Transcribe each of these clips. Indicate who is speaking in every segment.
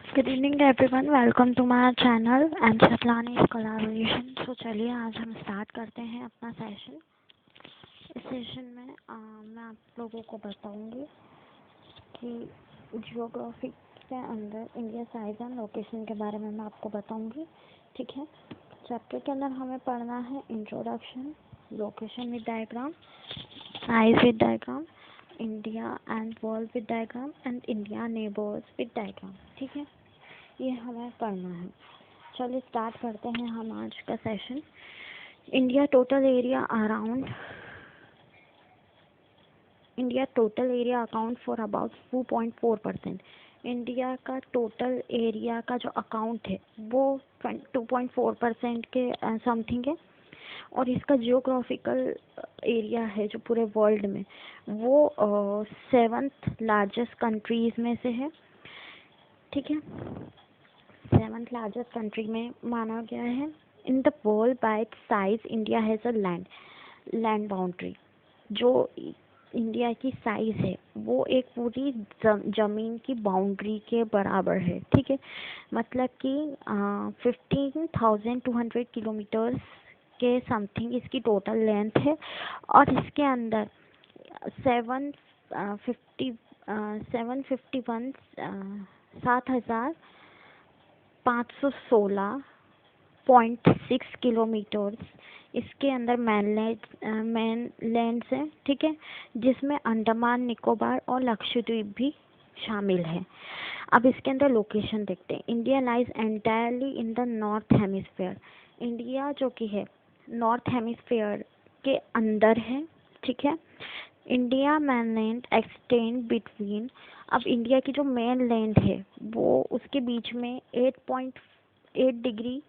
Speaker 1: Good evening everyone, welcome to my channel and सतलानी collaboration. So चलिए आज हम स्टार्ट करते हैं अपना सेशन। इस सेशन में मैं आप लोगों को बताऊंगी कि जियोग्राफी के अंदर इंडिया साइज एंड लोकेशन के बारे में मैं आपको बताऊंगी। ठीक है, चैप्टर के अंदर हमें पढ़ना है introduction, location with diagram, size with diagram, India and world with diagram and India neighbours with diagram. ठीक है, ये हमें पढ़ना है। चलिए स्टार्ट करते हैं हम आज का session. India total area account for about 2.4%। India का टोटल एरिया का जो अकाउंट है वो 2.4% के समथिंग है, और इसका जियोग्राफिकल एरिया है जो पूरे वर्ल्ड में वो 7th लार्जेस्ट कंट्रीज में से है। ठीक है, 7th लार्जेस्ट कंट्री में माना गया है। In the world by it's size India has a land boundary. जो इंडिया की साइज है वो एक पूरी जमीन की बाउंड्री के बराबर है। ठीक है, मतलब कि 15,200 किलोमीटर्स के समथिंग इसकी टोटल लेंथ है, और इसके अंदर 7,516.6 किलोमीटर्स इसके अंदर मेन लैंड्स है। ठीक है, जिसमें अंडमान निकोबार और लक्षद्वीप भी शामिल है। अब इसके अंदर लोकेशन देखते हैं। India lies entirely in the north hemisphere. India जो कि है नॉर्थ हेमिस्फीयर के अंदर है। ठीक है, इंडिया मेनलैंड एक्सटेंड बिटवीन। अब इंडिया की जो मेन लैंड है वो उसके बीच में 8.8 डिग्री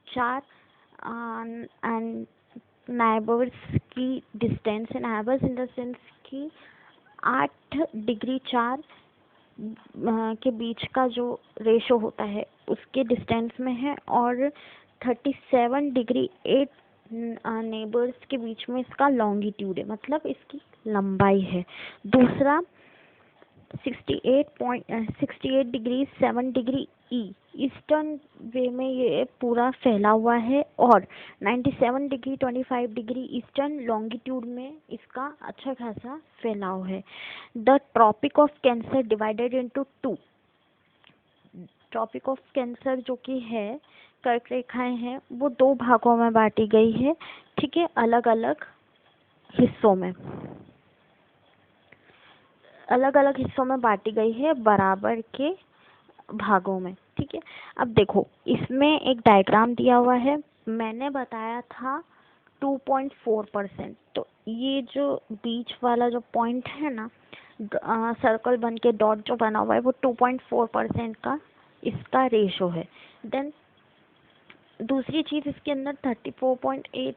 Speaker 1: 4 एंड नाइबर्स की डिस्टेंस है। नाइबर्स इन द सेंस कि 8 डिग्री 4 के बीच का जो रेशो होता है उसके डिस्टेंस में है, और 37 डिग्री 8 नेबर्स के बीच में इसका लॉन्गिट्यूड है, मतलब इसकी लंबाई है। दूसरा 68 डिग्री 7 डिग्री ईस्टर्न वे में ये पूरा फैला हुआ है, और 97 डिग्री 25 डिग्री ईस्टर्न लॉन्गिट्यूड में इसका अच्छा खासा फैलाव है। The tropic of cancer divided into 2। Tropic of cancer जो कि है कर्क रेखाएं हैं वो 2 भागों में बांटी गई है। ठीक है, अलग अलग हिस्सों में बांटी गई है, बराबर के भागों में। ठीक है, अब देखो इसमें एक डायग्राम दिया हुआ है। मैंने बताया था 2.4%, तो ये जो बीच वाला जो पॉइंट है ना, सर्कल बन के डॉट जो बना हुआ है वो 2.4% का इसका रेशो है। देन दूसरी चीज इसके अंदर 38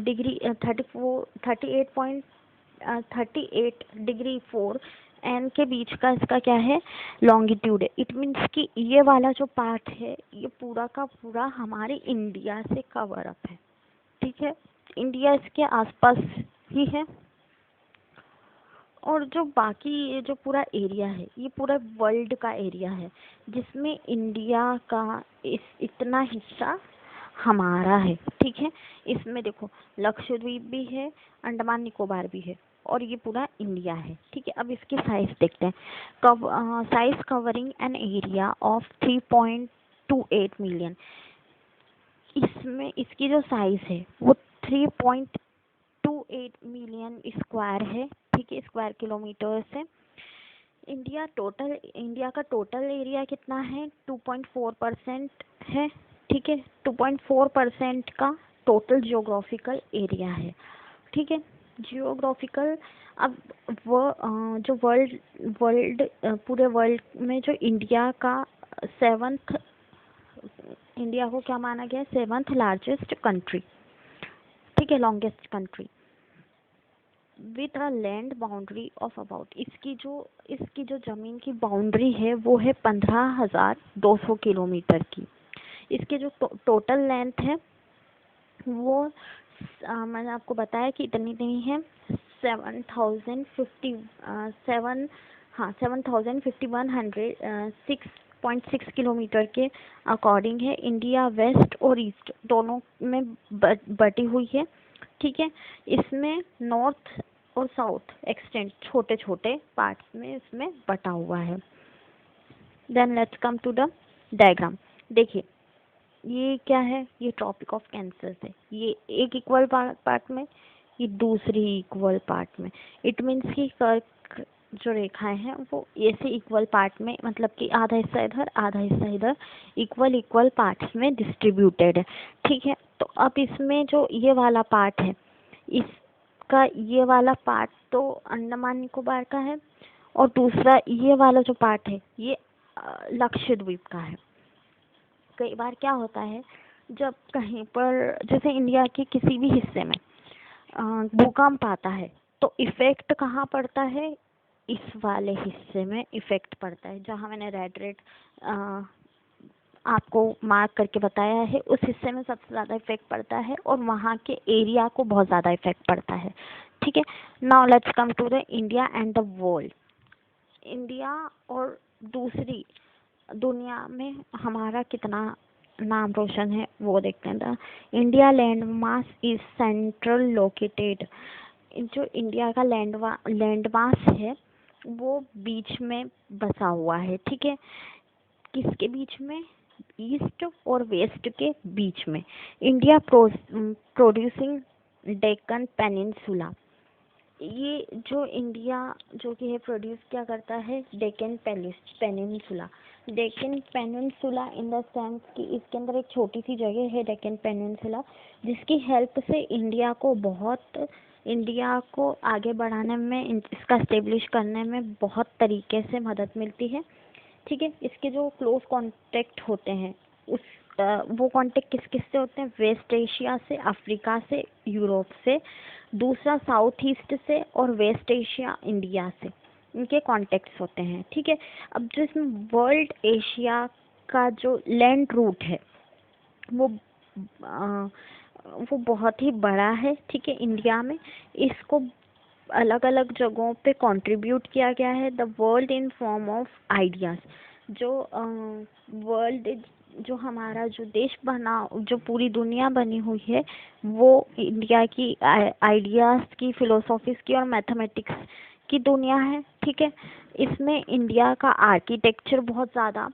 Speaker 1: डिग्री 38 डिग्री 4 एन के बीच का इसका क्या है, लॉन्गिट्यूड है। इट मीन्स कि ये वाला जो पार्ट है ये पूरा का पूरा हमारे इंडिया से कवर अप है। ठीक है, इंडिया इसके आसपास ही है, और जो बाकी ये जो पूरा एरिया है ये पूरा वर्ल्ड का एरिया है, जिसमें इंडिया का इतना हिस्सा हमारा है। ठीक है, इसमें देखो लक्षद्वीप भी है, अंडमान निकोबार भी है, और ये पूरा इंडिया है। ठीक है, अब इसकी साइज देखते हैं। Size covering an area of 3.28 million. इसमें इसकी जो साइज है वो 3.28 मिलियन स्क्वायर है। ठीक है, स्क्वायर किलोमीटर से। इंडिया का टोटल एरिया कितना है, 2.4% है। ठीक है, 2.4% का टोटल जियोग्राफिकल एरिया है। ठीक है, जियोग्राफिकल। अब वो जो पूरे वर्ल्ड में जो इंडिया को क्या माना गया, 7th लार्जेस्ट कंट्री। ठीक है, longest country with a land boundary of about. इसकी जो जमीन की बाउंड्री है वो है 15,200 किलोमीटर की। इसकी जो टोटल लेंथ है वो मैंने आपको बताया कि इतनी नहीं है, 7,051 6 6.6 किलोमीटर के अकॉर्डिंग है। इंडिया वेस्ट और ईस्ट दोनों में बटी हुई है, ठीक है। इसमें नॉर्थ और साउथ एक्सटेंट छोटे छोटे पार्ट्स में इसमें बटा हुआ है। Then let's come to the diagram. देखिए ये क्या है, ये ट्रॉपिक ऑफ कैंसर है, ये एक इक्वल पार्ट में, ये दूसरी इक्वल पार्ट में। इट मीन्स कि कर्क जो रेखाएं हैं वो ऐसे इक्वल पार्ट में, मतलब कि आधा हिस्सा इधर आधा हिस्सा इधर इक्वल इक्वल पार्ट्स में डिस्ट्रीब्यूटेड है, ठीक है। तो अब इसमें जो ये वाला पार्ट है, इसका ये वाला पार्ट तो अंडमान निकोबार का है, और दूसरा ये वाला जो पार्ट है ये लक्षद्वीप का है। कई बार क्या होता है, जब कहीं पर जैसे इंडिया के किसी भी हिस्से में भूकंप आता है तो इफेक्ट कहाँ पड़ता है, इस वाले हिस्से में इफेक्ट पड़ता है। जहाँ मैंने रेड आपको मार्क करके बताया है, उस हिस्से में सबसे ज़्यादा इफेक्ट पड़ता है और वहाँ के एरिया को बहुत ज़्यादा इफेक्ट पड़ता है, ठीक है। Now let's come to the India and the world. India और दूसरी दुनिया में हमारा कितना नाम रोशन है वो देखते हैं। India land mass is central located. जो इंडिया का लैंड मास है वो बीच में बसा हुआ है, ठीक है। किसके बीच में, ईस्ट और वेस्ट के बीच में। India producing Deccan peninsula. ये जो इंडिया जो कि है प्रोड्यूस क्या करता है, Deccan peninsula. Deccan peninsula in the sense कि इसके अंदर एक छोटी सी जगह है डेक्कन पेनिनसुला, जिसकी हेल्प से इंडिया को आगे बढ़ाने में, इसका स्टेब्लिश करने में बहुत तरीके से मदद मिलती है, ठीक है। इसके जो क्लोज कांटेक्ट होते हैं वो कांटेक्ट किस किस से होते हैं, वेस्ट एशिया से, अफ्रीका से, यूरोप से, दूसरा साउथ ईस्ट से, और वेस्ट एशिया इंडिया से, इनके कॉन्टेक्ट्स होते हैं, ठीक है। अब जो इसमें वर्ल्ड एशिया का जो लैंड रूट है वो बहुत ही बड़ा है, ठीक है। इंडिया में इसको अलग अलग जगहों पे कंट्रीब्यूट किया गया है। The world in form of ideas. जो वर्ल्ड जो हमारा जो देश बना, जो पूरी दुनिया बनी हुई है, वो इंडिया की आइडियाज की, फिलोसॉफीज की और मैथमेटिक्स की दुनिया है, ठीक है। इसमें इंडिया का आर्किटेक्चर बहुत ज़्यादा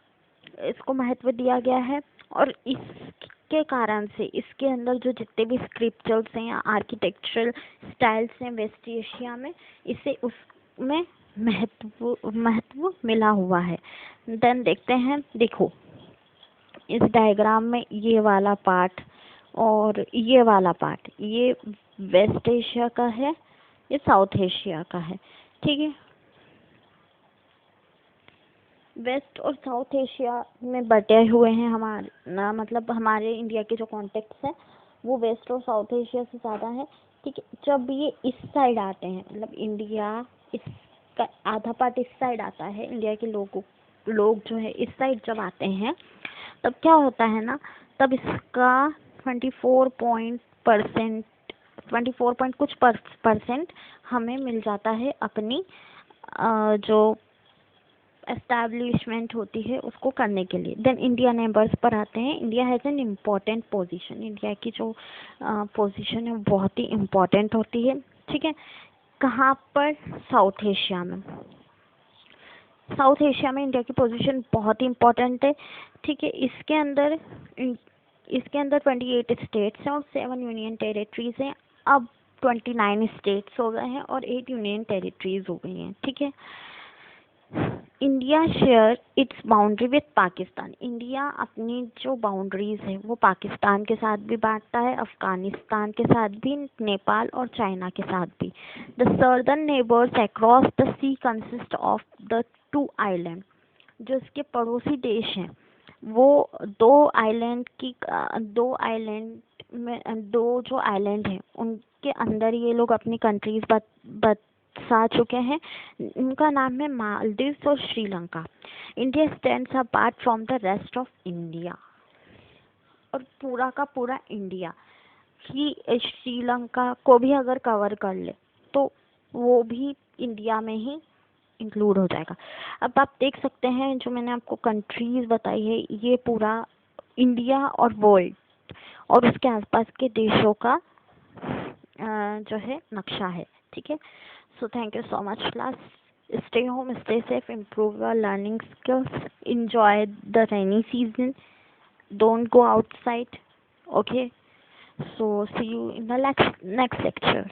Speaker 1: इसको महत्व दिया गया है, और इसके कारण से इसके अंदर जो जितने भी स्क्रिप्चर्स हैं या आर्किटेक्चरल स्टाइल्स हैं वेस्ट एशिया में, इसे उसमें महत्व मिला हुआ है। देन देखते हैं, देखो इस डायग्राम में ये वाला पार्ट और ये वाला पार्ट, ये वेस्ट एशिया का है, ये साउथ एशिया का है, ठीक है। वेस्ट और साउथ एशिया में बटे हुए हैं हमारा, मतलब हमारे इंडिया के जो कॉन्टेक्ट्स हैं वो वेस्ट और साउथ एशिया से ज़्यादा है, ठीक है। जब ये इस साइड आते हैं, मतलब इंडिया इसका आधा पार्ट इस साइड आता है, इंडिया के लोग जो है इस साइड जब आते हैं, तब क्या होता है ना, तब इसका 24 पॉइंट कुछ परसेंट हमें मिल जाता है अपनी जो एस्टैब्लिशमेंट होती है उसको करने के लिए। देन इंडिया नेबर्स पर आते हैं। India has an important position. India की जो पोजीशन है बहुत ही इम्पॉर्टेंट होती है, ठीक है। कहाँ पर, साउथ एशिया में। साउथ एशिया में इंडिया की पोजीशन बहुत ही इम्पोर्टेंट है, ठीक है। इसके अंदर 28 स्टेट्स हैं और 7 यूनियन टेरिटरीज हैं। अब 29 स्टेट्स हो गए हैं और 8 यूनियन टेरिटरीज हो गई हैं, ठीक है। India share its boundary with Pakistan. India अपनी जो बाउंड्रीज है वो पाकिस्तान के साथ भी बांटता है, अफगानिस्तान के साथ भी, नेपाल और चाइना के साथ भी। The southern neighbours across the sea consist of the 2 island. जो इसके पड़ोसी देश हैं वो दो आइलैंड में, दो जो आइलैंड हैं उनके अंदर ये लोग अपनी कंट्रीज बसा चुके हैं। उनका नाम है मालदीव्स और Sri Lanka. India stands apart from the rest of India. और पूरा का पूरा इंडिया ही श्रीलंका को भी अगर कवर कर ले तो वो भी इंडिया में ही इंक्लूड हो जाएगा। अब आप देख सकते हैं जो मैंने आपको कंट्रीज़ बताई है, ये पूरा इंडिया और वर्ल्ड और उसके आसपास के देशों का जो है नक्शा है। ठीक है, so thank you so much class. Stay home, stay safe, improve your learning skills, enjoy the rainy season, don't go outside. Okay, so see you in the next lecture.